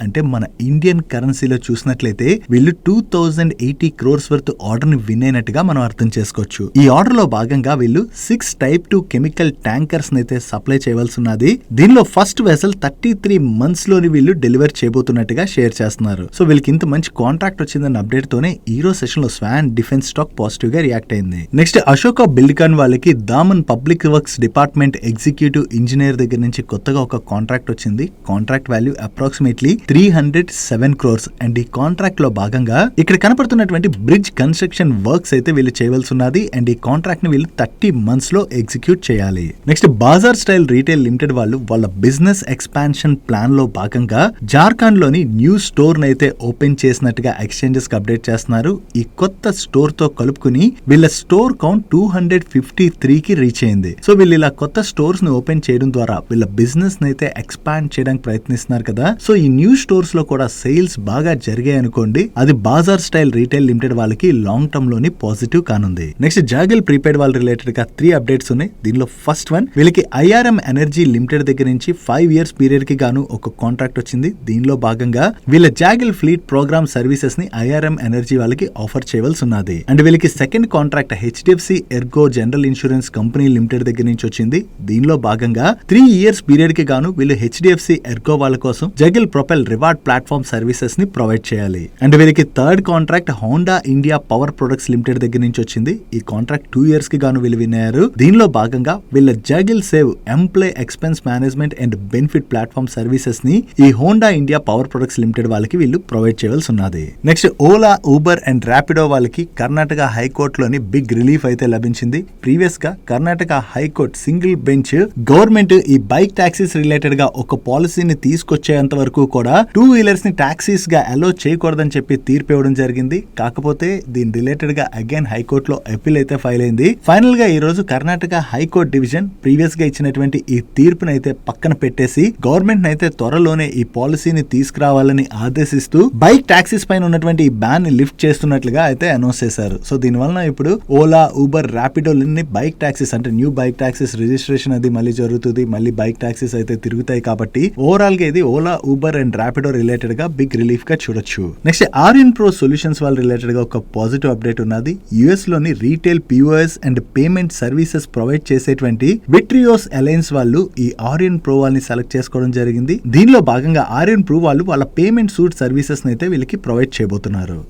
అంటే మన ఇండియన్ కరెన్సీలో చూసినట్లయితే వీళ్ళు 2080 crores వర్త్ ఆర్డర్ ని విన్ అయినట్టుగా మనం అర్థం చేసుకోవచ్చు. ఈ ఆర్డర్ లో భాగంగా వీళ్ళు 6 Type 2 కెమికల్ ట్యాంకర్స్ అయితే సప్లై చేయవలసి ఉన్నది. దీనిలో ఫస్ట్ వెసల్ 33 months లోని వీళ్ళు డెలివర్ చేయబోతున్నట్టుగా షేర్ చేస్తున్నారు. సో వీళ్ళకి ఇంత మంచి కాంట్రాక్ట్ వచ్చిందన్న అప్డేట్ తోనే ఈ రోజు సెషన్ లో స్వాన్ డిఫెన్స్ స్టాక్ పాజిటివ్ గా రియాక్ట్ అయింది. నెక్స్ట్, అశోక బిల్డ్కాన్ వాళ్ళకి Daman public works department executive engineer దగ్గర నుంచి కొత్తగా ఒక కాంట్రాక్ట్ వచ్చింది. Contract value approximately 307 crores. And ఈ కాంట్రాక్ట్ లో భాగంగా ఇక్కడ కనపడుతున్నటువంటి బ్రిడ్జ్ కన్స్ట్రక్షన్ వర్క్స్ అయితే వీళ్ళు చేయవలసి ఉన్నది. అండ్ ఈ కాంట్రాక్ట్ ని వీళ్ళు 30 months లో ఎగ్జిక్యూట్ చేయాలి. నెక్స్ట్, బాజార్ స్టైల్ రీటైల్ లిమిటెడ్ వాళ్ళు వాళ్ళ బిజినెస్ ఎక్స్పాన్షన్ ప్లాన్ లో భాగంగా జార్ఖండ్ లోని న్యూ స్టోర్ అయితే ఓపెన్ చేసినట్టుగా ఎక్స్చేంజెస్ కి అప్డేట్ చేస్తున్నారు. ఈ కొత్త స్టోర్ తో కలుపుకుని వీళ్ళ స్టోర్ కౌంట్ 253 కి రీచ్ అయింది. సో వీళ్ళు ఇలా కొత్త స్టోర్స్ ని ఓపెన్ చేయడం ద్వారా వీళ్ళ బిజినెస్ ని అయితే ఎక్స్పాండ్ చేయడానికి ప్రయత్నిస్తున్నారు కదా. సో ఈ న్యూ స్టోర్స్ లో కూడా సేల్స్ బాగా జరిగాయి అనుకోండి, అది బాజార్ స్టైల్ రీటైల్ లిమిటెడ్ వాళ్ళకి లాంగ్ టర్మ్ లోని పాజిటివ్ కానుంది. నెక్స్ట్, జాగిల్ ప్రీపెయిడ్ వాళ్ళ రిలేటెడ్ గా 3 అప్డేట్స్ ఉన్నాయి. దీనిలో ఫస్ట్ వన్, వీళ్ళకి ఐఆర్ఎం ఎనర్జీ లిమిటెడ్ దగ్గర నుంచి 5 years పీరియడ్ కి గాను ఒక కాంట్రాక్ట్ వచ్చింది. దీనిలో భాగంగా వీళ్ళ జాగిల్ ఫ్లీట్ ప్రోగ్రామ్ సర్వీసెస్ ని ఐఆర్ఎం ఎనర్జీ వాళ్ళకి ఆఫర్ చేయవలసి ఉన్నది. అండ్ వీళ్ళకి second contract HDFC Ergo general insurance company limited దగ్గర నుంచి వచ్చింది. దీనిలో భాగంగా 3 years పీరియడ్ కి గాను వీళ్ళు హెచ్డిఎఫ్సి ఎర్గో వాళ్ళ కోసం juggle propel reward platform services ని ప్రొవైడ్ చేయాలి. అండ్ వీరికి third contract Honda India power products limited దగ్గర నుంచి వచ్చింది. ఈ కాంట్రాక్ట్ 2 years కి గాను వీళ్ళు విన్నారు. దీనిలో భాగంగా వీళ్ళ Zaggle save employee expense management and benefit platform services ని ఈ Honda India power products limited వాళ్ళకి వీళ్ళు ప్రొవైడ్ చేయవలసి ఉన్నది. Next Ola, Uber and Rapido వాళ్ళకి కర్ణాటక హైకోర్టులోని బిగ్ రిలీఫ్ అయితే లభించింది. ప్రీవియస్ గా Karnataka high court single bench government ఈ బైక్ టాక్సీస్ రిలేటెడ్ గా ఒక పాలసీని తీసుకొచ్చేంత వరకు కూడా 2 wheelers ని టాక్సీస్ గా అలో చేయకూడదని చెప్పి తీర్పు ఇవ్వడం జరిగింది. కాకపోతే దీని రిలేటెడ్ గా అగైన్ హైకోర్టులో అపీల్ అయితే ఫైల్ అయింది. ఫైనల్ గా ఈ రోజు కర్ణాటక హైకోర్టు డివిజన్ ప్రీవియస్ గా ఇచ్చినటువంటి ఈ తీర్పును అయితే పక్కన పెట్టేసి గవర్నమెంట్ అయితే త్వరలోనే ఈ పాలసీని తీసుకురావాలని ఆదేశిస్తూ బైక్ టాక్సీస్ పైన ఉన్నటువంటి ఈ బ్యాన్ ని లిఫ్ట్ చేస్తున్నట్లుగా అయితే అనౌన్స్ చేశారు. సో దీని వలన ఇప్పుడు Ola, Uber, Rapido bike taxis అంటే న్యూ బైక్ టాక్సీస్ రిజిస్ట్రేషన్ అది మళ్ళీ జరుగుతుంది. మళ్ళీ బైక్ టాక్సీస్ అయితే తిరుగుతాయి. కాబట్టి ఓవరాల్ గా ఇది Ola, Uber and Rapido related గా బిగ్ రిలీఫ్ గా చూడొచ్చు. నెక్స్ట్ ఆర్యన్ ప్రో సొల్యూషన్స్ వాళ్ళ రిలేటెడ్ గా ఒక పాజిటివ్ అప్డేట్ ఉన్నది. యుఎస్ లోని retail POS and payment services provide చేసేటువంటి విట్రియోస్ అలయన్స్ వాళ్ళు ఈ ఆర్యన్ ప్రో వాళ్ళని సెలెక్ట్ చేసుకోవడం జరిగింది. దీనిలో భాగంగా ఆర్యన్ ప్రో వాళ్ళు వాళ్ళ పేమెంట్ సూట్ సర్వీసెస్ అయితే వీళ్ళకి ప్రొవైడ్ చేయబోతున్నారు.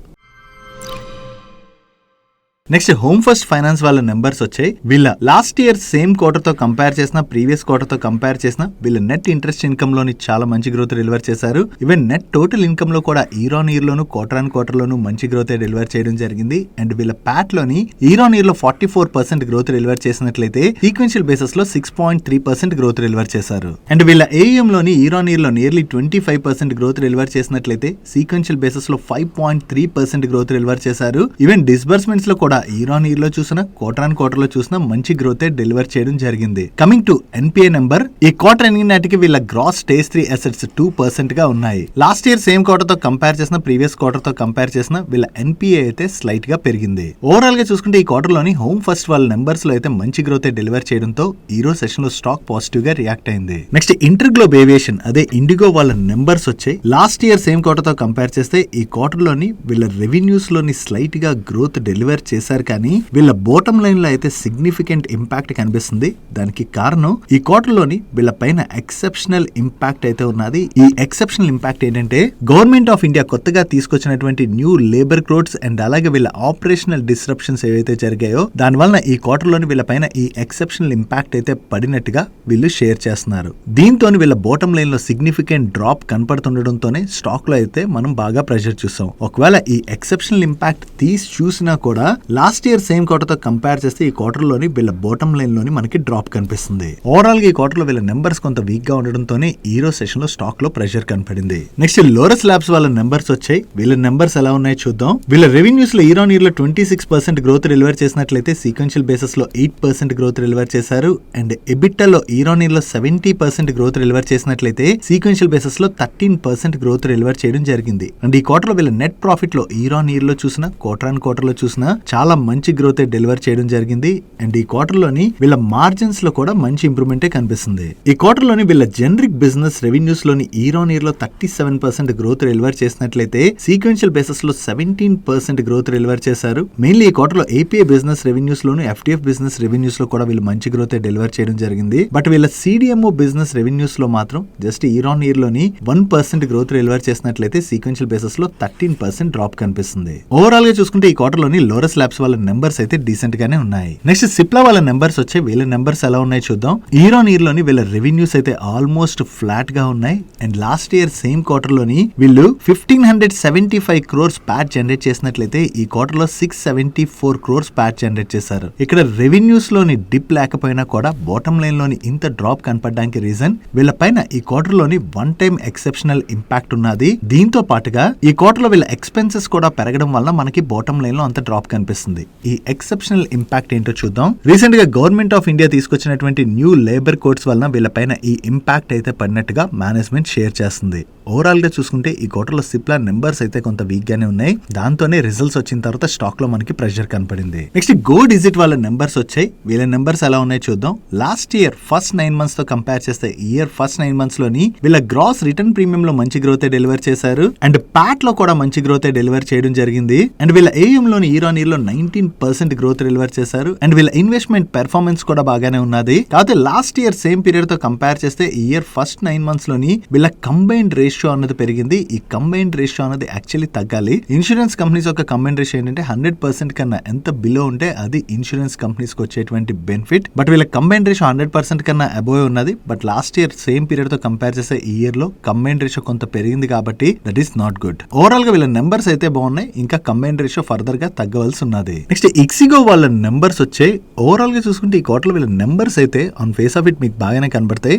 నెక్స్ట్ హోమ్ ఫస్ట్ ఫైనాన్స్ వాళ్ళ నెంబర్స్ వచ్చాయి. వీళ్ళ లాస్ట్ ఇయర్ సేమ్ క్వార్టర్ తో కంపేర్ చేసిన, ప్రీవియస్ క్వార్టర్ తో కంపేర్ చేసిన వీళ్ళ నెట్ ఇంట్రెస్ట్ ఇన్కమ్ లోని చాలా మంచి గ్రోత్ డెలివర్ చేశారు. ఈవెన్ నెట్ టోటల్ ఇన్కమ్ లో కూడా ఇయర్ ఆన్ ఇయర్ లోను, క్వార్టర్ ఆన్ క్వార్టర్ లోను మంచి గ్రోత్ డెలివర్ చేయడం జరిగింది. అండ్ వీళ్ళ ప్యాట్ లోని ఇయర్ ఆన్ ఇయర్ లో 44% గ్రోత్ డెలివర్ చేసినట్లయితే సీక్వెన్షియల్ బేసిస్ లో 6.3% గ్రోత్ డెలివర్ చేశారు. అండ్ వీళ్ళ ఏఎం లోని ఇయర్ ఆన్ ఇయర్ లో నియర్లీ 25% గ్రోత్ డెలివర్ చేసినట్లయితే సీక్వెన్షియల్ బేసిస్ లో 5.3% గ్రోత్ డెలివర్ చేశారు. ఈవెన్ డిస్బర్స్మెంట్స్ లో కూడా ఇయర్ ఆన్ ఇయర్ లో చూసినా, క్వార్టర్ ఆన్ క్వార్టర్ లో చూసినా మంచి గ్రోత్ డెలివర్ చేయడం జరిగింది. కమింగ్ టు ఎన్పిఏ నెంబర్, ఈ క్వార్టర్ ఎండింగ్ నాటికి వీళ్ళ గ్రాస్ స్టేజ్ 3 అసెట్స్ 2% గా ఉన్నాయి. లాస్ట్ ఇయర్ సేమ్ క్వార్టర్ తో కంపేర్ చేసిన, ప్రీవియస్ క్వార్టర్ తో కంపేర్ చేసిన వీళ్ళ ఎన్పిఏ అయితే స్లైట్ గా పెరిగింది. ఓవరాల్ గా చూసుకుంటే ఈ క్వార్టర్ లోని హోమ్ ఫస్ట్ వాళ్ళ నెంబర్స్ లో అయితే మంచి గ్రోత్ డెలివర్ చేయడంతో ఈ రోజు సెషన్ లో స్టాక్ పాజిటివ్ గా రియాక్ట్ అయింది. నెక్స్ట్ ఇంటర్గ్లోబ్ ఏవియేషన్ అదే ఇండిగో వాళ్ళ నెంబర్స్ వచ్చాయి. లాస్ట్ ఇయర్ సేమ్ క్వార్టర్ తో కంపేర్ చేస్తే ఈ క్వార్టర్ లోని వీళ్ళ రెవెన్యూస్ లోని స్లైట్ గా గ్రోత్ డెలివర్ చేశారు. కానీ వీళ్ళ బోటమ్ లైన్ లో అయితే సిగ్నిఫికెంట్ ఇంపాక్ట్ కనిపిస్తుంది. దానికి కారణం ఈ క్వార్టర్ లోని వీళ్ళ పైన ఎక్సెప్షనల్ ఇంపాక్ట్ అయితే ఉన్నది. ఈ ఎక్సెప్షనల్ ఇంపాక్ట్ ఏంటంటే గవర్నమెంట్ ఆఫ్ ఇండియా కొత్తగా తీసుకొచ్చినటువంటి న్యూ లేబర్ కోడ్స్ అండ్ అలాగే వీళ్ళ ఆపరేషనల్ డిస్రప్షన్స్ ఏవైతే జరిగాయో దాని వలన ఈ క్వార్టర్ లోని వీళ్ళ పైన ఈ ఎక్సెప్షనల్ ఇంపాక్ట్ అయితే పడినట్టుగా వీళ్ళు షేర్ చేస్తున్నారు. దీంతో వీళ్ళ బోటమ్ లైన్ లో సిగ్నిఫికెంట్ డ్రాప్ కనపడుతుండటంతోనే స్టాక్ లో అయితే మనం బాగా ప్రెషర్ చూసాం. ఒకవేళ ఈ ఎక్సెప్షనల్ ఇంపాక్ట్ తీసి చూసినా కూడా లాస్ట్ ఇయర్ సేమ్ క్వార్టర్ తో కంపేర్ చేస్తే ఈ క్వార్టర్ లోని వీళ్ళ బాటమ్ లైన్ లోని మనకి డ్రాప్ కనిపిస్తుంది. ఓవరాల్ గా ఈ క్వార్టర్ లో వీళ్ళ నెంబర్స్ కొంత వీక్ గా ఉండడంతోనే ఈ రోజు సెషన్ లో స్టాక్ లో ప్రెషర్ కనపడింది. నెక్స్ట్ లోరస్ ల్యాబ్స్ వాళ్ళ నెంబర్స్ వచ్చాయి. వీళ్ళ నెంబర్స్ ఎలా ఉన్నాయో చూద్దాం. వీళ్ళ రెవెన్యూస్ లో ఇయర్ ఆన్ ఇయర్ లో 26% గ్రోత్ డెలివర్ చేసినట్లయితే సీక్వెన్షియల్ బేసిస్ లో 8% గ్రోత్ డెలివర్ చేశారు. అండ్ ఎబిటా లో ఇయర్ ఆన్ ఇయర్ లో 70% గ్రోత్ డెలివర్ చేసినట్లయితే సీక్వెన్షియల్ బేసిస్ లో 13% గ్రోత్ డెలివర్ చేయడం జరిగింది. అండ్ ఈ క్వార్టర్ లో వీళ్ళ నెట్ ప్రాఫిట్ లో ఇయర్ ఆన్ ఇయర్ లో చూసినా, క్వార్టర్ ఆన్ క్వార్టర్ లో చూసినా చాలా మంచి గ్రోత్ డెలివర్ చేయడం జరిగింది. అండ్ ఈ క్వార్టర్ లోని వీళ్ళ మార్జిన్స్ లో కూడా మంచి ఇంప్రూవ్మెంట్ కనిపిస్తుంది. ఈ క్వార్టర్ లోని వీళ్ళ జనరిక్ బిజినెస్ రెవెన్యూస్ లోని ఇయర్ ఆన్ ఇయర్ లో 37% గ్రోత్ డెలివర్ చేసినట్లయితే సీక్వెన్షియల్ బేసిస్ లో 17% గ్రోత్ డెలివర్ చేశారు. మెయిన్లీ ఈ క్వార్టర్ లో ఏపీఐ బిజినెస్ రెవెన్యూస్ లోను, ఎఫ్టీఎఫ్ బిజినెస్ రెవెన్యూస్ లో కూడా వీళ్ళు మంచి గ్రోత్ డెలివర్ చేయడం జరిగింది. బట్ వీళ్ళ సిడిఎంఓ బిజినెస్ రెవెన్యూస్ లో మాత్రం జస్ట్ ఇయర్ ఆన్ ఇయర్ లోని 1% గ్రోత్ డెలివర్ చేసినట్లయితే సీక్వెన్షియల్ బేసిస్ లో 13% డ్రాప్ కనిపిస్తుంది. ఓవరాల్ గా చూసుకుంటే ఈ క్వార్టర్ లోని లోరస్ ల్యాబ్స్ వాళ్ళ నెంబర్స్ అయితే డీసెంట్ గానే ఉన్నాయి. నెక్స్ట్ సిప్లా వాళ్ళ నెంబర్స్ వచ్చాయి. వీళ్ళ నెంబర్స్ ఎలా ఉన్నాయి చూద్దాం. ఇయర్ ఆన్ ఇయర్ లోని వీళ్ళ రెవెన్యూస్ అయితే ఆల్మోస్ట్ ఫ్లాట్ గా ఉన్నాయి. And last year same quarter లోని వీళ్ళు 1575 crores ప్యాట్ జనరేట్ చేసినట్లయితే ఈ క్వార్టర్ లో 674 crores ప్యాట్ జనరేట్ చేశారు. ఇక్కడ రెవెన్యూస్ లోని డిప్ లేకపోయినా కూడా బాటమ్ లైన్ లోని ఇంత డ్రాప్ కనపడడానికి రీజన్ వీళ్ళ పైన ఈ క్వార్టర్ లోని వన్ టైం ఎక్సెప్షనల్ ఇంపాక్ట్ ఉన్నది. దీంతో పాటుగా ఈ క్వార్టర్ లో వీళ్ళ ఎక్స్పెన్సెస్ కూడా పెరగడం వల్ల మనకి బాటమ్ లైన్ లో అంత డ్రాప్ కనిపిస్తుంది. ఈ ఎక్సెప్షనల్ ఇంపాక్ట్ ఏంటో చూద్దాం. రీసెంట్ గా గవర్నమెంట్ ఆఫ్ ఇండియా తీసుకొచ్చినటువంటి న్యూ లేబర్ కోడ్స్ వలన వీళ్ళపైన ఈ ఇంపాక్ట్ అయితే పడినట్టుగా మేనేజ్మెంట్ షేర్ చేస్తుంది. ఓవరాల్ గా చూసుకుంటే ఈ క్వార్టర్లో సిప్లా నెంబర్స్ అయితే కొంత వీక్ గానే ఉన్నాయి. దాంతోనే రిజల్ట్స్ వచ్చిన తర్వాత స్టాక్ లో మనకి ప్రెషర్ కనపడింది. నెక్స్ట్ గో డిజిట్ వాళ్ళ నెంబర్స్ వచ్చాయి. వీళ్ళ నెంబర్స్ ఎలా ఉన్నాయి చూద్దాం. లాస్ట్ ఇయర్ ఫస్ట్ 9 months తో కంపేర్ చేస్తే ఇయర్ ఫస్ట్ 9 months లోని వీళ్ళ గ్రాస్ రిటర్న్ ప్రీమియం లో మంచి గ్రోత్ డెలివర్ చేశారు. అండ్ ప్యాట్ లో కూడా మంచి గ్రోత్ డెలివర్ చేయడం జరిగింది. అండ్ వీళ్ళ ఏఎం లోని ఇయర్ ఆన్ ఇయర్ లో 19% గ్రోత్ డెలివర్ చేశారు. అండ్ వీళ్ళ ఇన్వెస్ట్మెంట్ పెర్ఫార్మెన్స్ కూడా బాగానే ఉన్నది. కాకపోతే లాస్ట్ ఇయర్ సేమ్ పీరియడ్ తో కంపేర్ చేస్తే ఇయర్ ఫస్ట్ 9 months లోని వీళ్ళ కంబైన్డ్ రేషియో అన్నది పెరిగింది. ఈ కంబైన్డ్ రేషియో అన్నది యాక్చువల్లీ తగ్గాలి. ఇన్సూరెన్స్ కంపెనీస్ యొక్క కంబైన్డ్ రేషియో ఏంటంటే 100% కన్నా ఎంత బిలో ఉంటే అది ఇన్సూరెన్స్ కంపెనీస్ కి వచ్చేటువంటి బెనిఫిట్. బట్ వీళ్ళ కంబైన్డ్ రేషియో 100% కన్నా అబోవ్ ఉన్నది. But last year same period తో కంపేర్ చేస్తే ఈ ఇయర్ లో కంబైన్డ్ రేషియో కొంత పెరిగింది కాబట్టి that is not good. Overall గా వీళ్ళ నెంబర్స్ అయితే బాగున్నాయి. ఇంకా కంబైన్డ్ రేషియో ఫర్దర్ గా తగ్గవలసి ఉన్నది. నెక్స్ట్ ఇక్సిగో వాళ్ళ నెంబర్స్ వచ్చాయి. ఓవరాల్ గా చూసుకుంటే ఈ క్వార్టర్ వీళ్ళ నెంబర్స్ అయితే ఆన్ ఫేస్ ఆఫ్ ఇట్ మీకు బాగానే కనబడతాయి.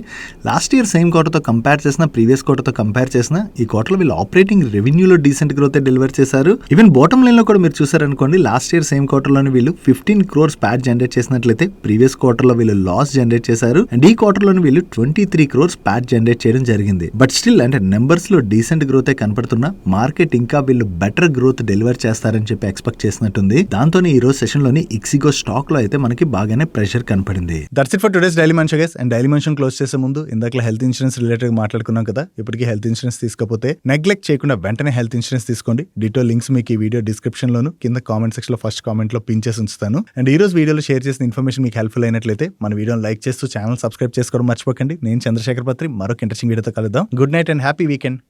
లాస్ట్ ఇయర్ సేమ్ క్వార్టర్ తో కంపేర్ చేసిన ప్రీవియస్ క్వార్టర్ తో కంపేర్ చేసిన ఈ క్వార్టర్ లో వీళ్ళు ఆపరేటింగ్ రెవెన్యూలో డీసెంట్ గ్రోత్ డెలివర్ చేశారు. ఈవెన్ బాటమ్ లైన్ లో కూడా మీరు చూసారనుకోండి, లాస్ట్ ఇయర్ సేమ్ క్వార్టర్ లోని వీళ్ళు 15 crores ప్యాట్ జనరేట్ చేసినట్లయితే ప్రీవియస్ క్వార్టర్ లో వీళ్ళు లాస్ జనరేట్ చేశారు. అండ్ ఈ క్వార్టర్ లోని వీళ్ళు 23 crores ప్యాట్ జనరేట్ చేయడం జరిగింది. బట్ స్టిల్ అంటే నెంబర్స్ లో డీసెంట్ గ్రోత్ కనపడుతున్నా మార్కెట్ ఇంకా వీళ్ళు బెటర్ గ్రోత్ డెలివర్ చేస్తారని చెప్పి ఎక్స్పెక్ట్ చేసినట్టుంది. దాంతోనే ఈ రోజు సెషన్ లోని ఇక్సిగో స్టాక్ లో అయితే మనకి బాగానే ప్రెషర్ కనపడింది. That's it for today's daily మనిషి గైస్. అండ్ డైలీ మనిషి క్లోజ్ చేసే ముందు ఇందాక హెల్త్ ఇన్సూరెన్స్ రిలేటెడ్ మాట్లాడుకున్నాం కదా. ఇప్పటికీ హెల్త్ ఇన్సూరెన్స్ తీసుకోకపోతే నెగ్లెక్ట్ చేయకుండా వెంటనే హెల్త్ ఇన్సూరెన్స్ తీసుకోండి. డీటెయిల్ లింక్స్ మీకు ఈ వీడియో డిస్క్రిప్షన్ లోను కింద కామెంట్ సెక్షన్ లో ఫస్ట్ కామెంట్ లో పిన్ చేసి ఉంచుతాను. అండ్ ఈ రోజు వీడియోలో షేర్ చేసిన ఇన్ఫర్మేషన్ మీకు హెల్ప్ఫుల్ అయినట్లయితే మన వీడియోని లైక్ చేస్తూ ఛానల్ సబ్స్క్రైబ్ చేసుకోవడం మర్చిపోకండి. నేను చంద్రశేఖర్ పత్రి మరొక ఇంట్రెస్టింగ్ వీడియోతో కలుద్దాం. Good night and happy weekend.